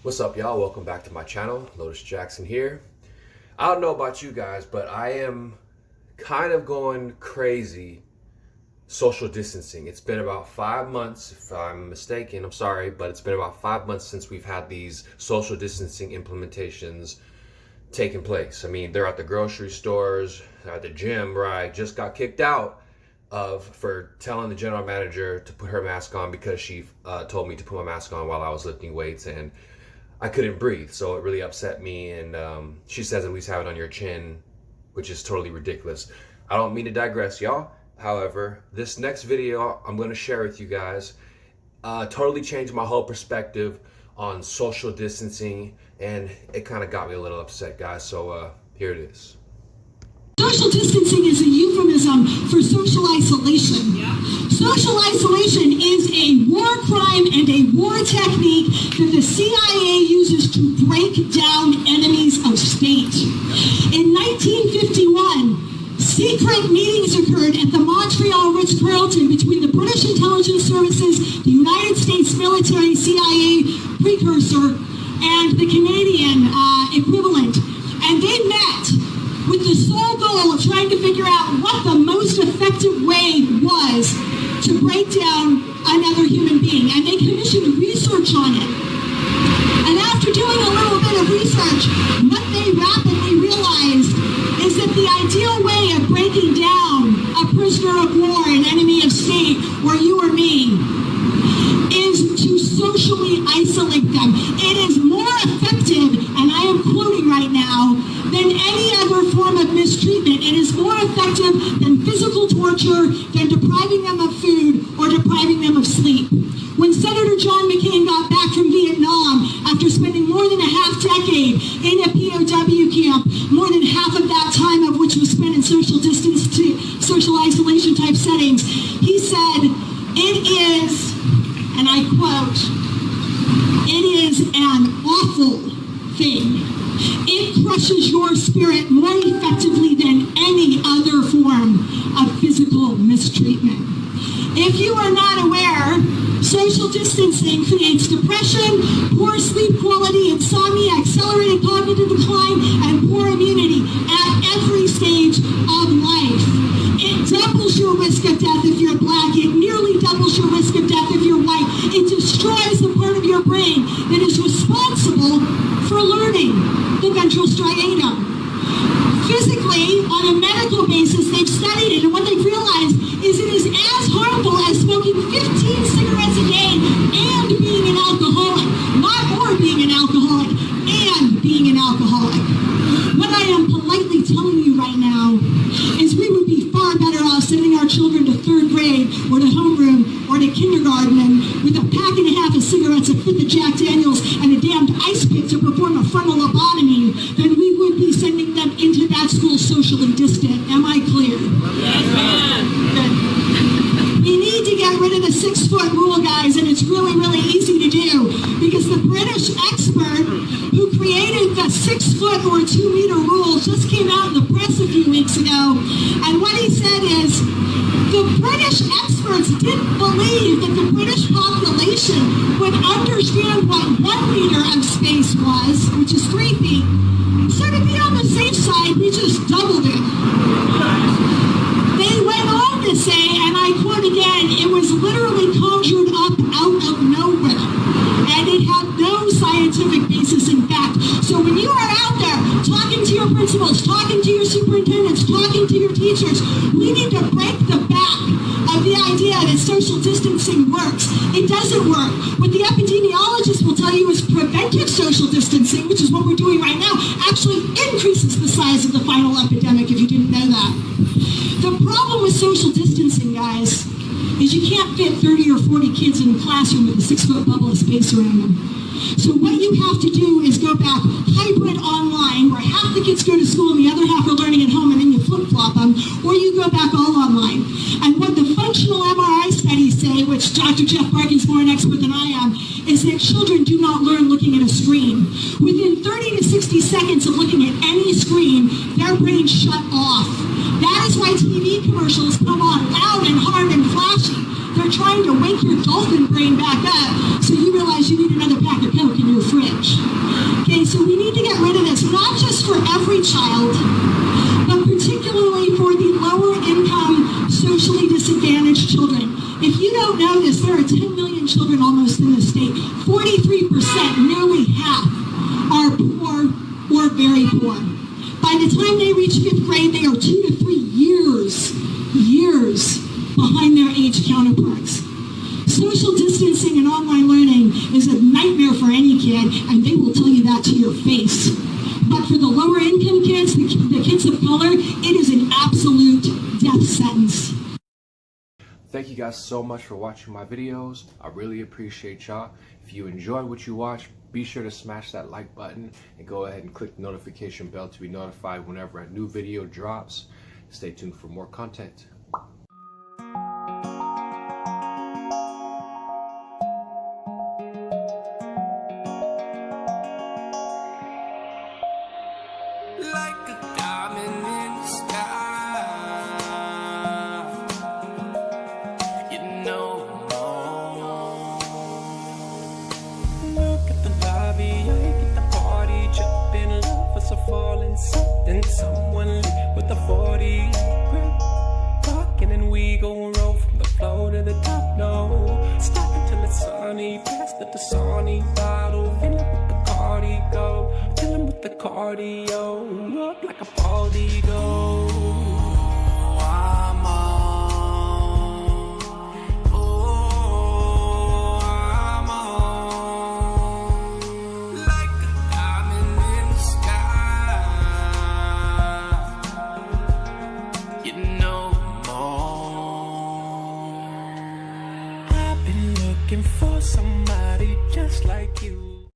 What's up, y'all? Welcome back to my channel. Lotus Jackson here. I don't know about you guys, but I am kind of going crazy social distancing. It's been about 5 months, if I'm mistaken, I'm sorry, but it's been about 5 months since we've had these social distancing implementations taking place. I mean, they're at the grocery stores, they're at the gym, where I just got kicked out of for telling the general manager to put her mask on because she told me to put my mask on while I was lifting weights, and I couldn't breathe, so it really upset me. And she says at least have it on your chin, which is totally ridiculous. I don't mean to digress, y'all. However, this next video I'm going to share with you guys totally changed my whole perspective on social distancing, and it kind of got me a little upset, guys. So here it is. Social distancing is a euphemism for social isolation. Yeah. Social isolation is a war crime and a war technique that the CIA uses to break down enemies of state. In 1951, secret meetings occurred at the Montreal Ritz-Carlton between the British intelligence services, the United States military CIA precursor, and the Canadian equivalent. And they met with the sole goal of trying to figure out what the most effective way was to break down another human being. And they commissioned research on it. And after doing a little bit of research, what they rapidly realized is that the ideal way of breaking down a prisoner of war, an enemy of state, or you or me, is to socially isolate them. It is more effective, and I am quoting right now, than any other form of mistreatment. It is more effective than physical torture, than depriving them of food, or depriving them of sleep. When Senator John McCain got back from Vietnam, after spending more than a half-decade in a POW camp, more than half of that time of which was spent in social isolation type settings, he said, it is, and I quote, "It is an awful thing. It crushes your spirit more effectively than any other form of physical mistreatment." If you are not aware, social distancing creates depression, poor sleep quality, insomnia, accelerated cognitive decline, and poor immunity at every stage of life. It doubles your risk of death if you're black. It nearly doubles your risk of death if you're white. It destroys the part of your brain that is responsible for learning, the ventral striatum. Physically, on a medical basis, they've studied it, and what they've realized is it is as harmful as smoking 15 cigarettes a day and being an alcoholic, not or being an alcoholic and being an alcoholic. What I am politely telling you right now is we would be far better off sending our children to third grade or to homeroom or to kindergarten and with a pack and a half of cigarettes, a fifth of Jack Daniels, and a damned ice pick to perform a frontal lobotomy than we would be sending them into that school socially distant. Am I clear? Yes, ma'am. Good. We need to get rid of the 6-foot rule, guys, and it's really, really easy to do because the British expert who created the 6-foot or 2-meter rule just came out in the press a few weeks ago, and what he said is the British experts didn't believe that the British population would understand what 1 meter of space was, which is 3 feet. So to be on the safe side, we just doubled it. They went on to say, and I quote again, it was literally conjured up out of nowhere. And it had no scientific basis in fact. So when you are out there talking to your principals, talking to your superintendents, talking to your teachers, we need to break the back of the idea that social distancing works. It doesn't work. What the epidemiologists will tell you is preventive social distancing, which is what we're doing right now, actually increases the size of the final epidemic, if you didn't know that. The problem with social distancing, guys, is you can't fit 30 or 40 kids in a classroom with a 6-foot bubble of space around them. So what you have to do is go back hybrid online, where half the kids go to school and the other half are learning at home, and then you flip-flop them, or you go back all online. And what the functional MRI studies say, which Dr. Jeff Barkin's more an expert than I am, is that children do not learn looking at a screen. Within 30 to 60 seconds of looking at any screen, their brains shut off. That is why TV commercials come on loud and hard and flashy. They're trying to wake your dolphin brain back up so you realize you need another pack of Coke in your fridge. disadvantage. Okay, so we need to get rid of this, not just for every child, but particularly for the lower income, socially disadvantaged children. If you don't know this, there are 10 million children almost in the state. 43%, nearly half, are poor or very poor. By the time they reach 5th grade, they are 2 to 3 years behind their age counterparts. Social distancing and online learning is a nightmare for any kid, and they will tell you that to your face. But for the lower income kids, the kids of color, it is an absolute death sentence. Thank you guys so much for watching my videos. I really appreciate y'all. If you enjoy what you watch, be sure to smash that like button and go ahead and click the notification bell to be notified whenever a new video drops. Stay tuned for more content. Like a diamond in the sky, you know. Look at the lobby, I get the party jumping, lovers are falling, something, someone lit with a 40 grip, rocking, and we gon' roll from the floor to the top. No, stop until it's sunny, pass the Dasani bottle, fill it with the cardio, fill 'em with the cardio, up like a bald eagle.